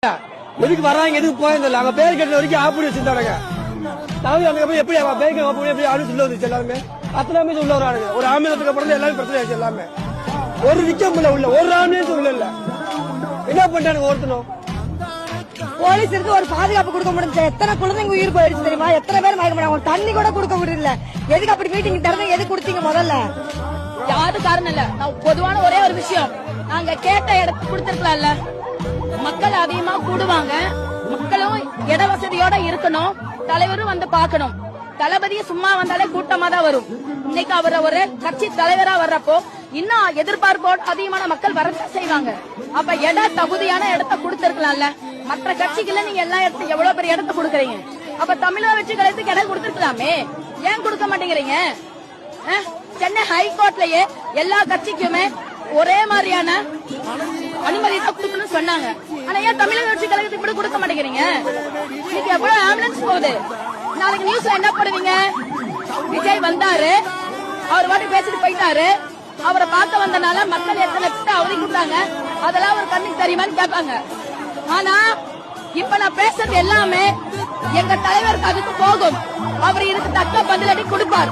எதுக்கு வராங்க எதுக்கு போயிருந்தல அங்க பேர் கேட்ட வரைக்கும் ஆப்படி வச்சிருந்தாங்க. அதுக்கப்புறம் எப்படி பேர் கேட்க எப்படி ஆளு உள்ள வந்துச்சு எல்லாருமே அத்தனை ஆம்புலன்ஸ் உள்ள வரானுங்க. ஒரு ஆம்புலன்ஸுக்கு அப்புறம் எல்லாமே பிரச்சனை ஆச்சு. எல்லாமே ஒரு நிக்க முடியல உள்ள ஒரு ஆம்புலன்ஸ் உள்ள இல்ல. என்ன பண்ணிட்டானுங்க ஒருத்தனும் போலீஸ் இருக்கு ஒரு பாதுகாப்பு கொடுக்க முடிஞ்சு எத்தனை குழந்தைங்க உயிர் போயிடுச்சு தெரியுமா? எத்தனை பேர் மயக்க முடியும் தண்ணி கூட கொடுக்க முடியல. எதுக்கு அப்படி மீட்டிங் திறந்து எது கொடுத்தீங்க? முதல்ல யாரு காரணம் இல்ல. நான் பொதுவான ஒரே ஒரு விஷயம், நாங்க கேட்ட இடத்துக்கு கொடுத்திருக்கலாம்ல. மக்கள் அதிகமா கூடுவாங்க, மக்களும் இட வசதியோட இருக்கணும், தலைவரும் வந்து பாக்கணும். தளபதியை சும்மா வந்தாலே கூட்டமா தான் வரும். இன்னைக்கு அவர் ஒரு கட்சி தலைவரா வர்றப்போ இன்னும் எதிர்பார்ப்போடு அதிகமான மக்கள் வரத்தான் செய்வாங்க. அப்ப தகுதியான இடத்த கொடுத்திருக்கலாம்ல. மற்ற கட்சிகள்ல நீங்க எல்லா இடத்துக்கும் எவ்வளவு பெரிய இடத்த கொடுக்கறீங்க. அப்ப தமிழக வெற்றி கழகத்துக்கு இடம் கொடுத்திருக்கலாமே, ஏன் கொடுக்க மாட்டேங்கிறீங்க? சென்னை ஹைகோர்ட்லயே எல்லா கட்சிக்குமே ஒரே மாதிரியான அனுமதி தான் கொடுக்கணும்னு சொன்னாங்க. ஆனா ஏன் தமிழக வெற்றி கழகத்துக்கு இப்படி கொடுக்க மாட்டேங்கிறீங்க? இன்னைக்கு எவ்வளவு ஆம்புலன்ஸ் போகுது. நாளைக்கு நியூஸ்ல என்ன போடுவீங்க? விஜய் வந்தாரு, அவர் வாட்டி பேசிட்டு போயிட்டாரு, அவரை பார்க்க வந்தனால மக்கள் எத்தனை பேர் அவதி கொடுத்தாங்க, அதெல்லாம் ஒரு கண்ணுக்கு தெரியுமான்னு கேட்பாங்க. ஆனா இப்ப நான் பேசுறது எல்லாமே எங்க தலைவருக்கு அதுக்கு போகும். அவர் இதுக்கு தக்க பதிலடி கொடுப்பார்.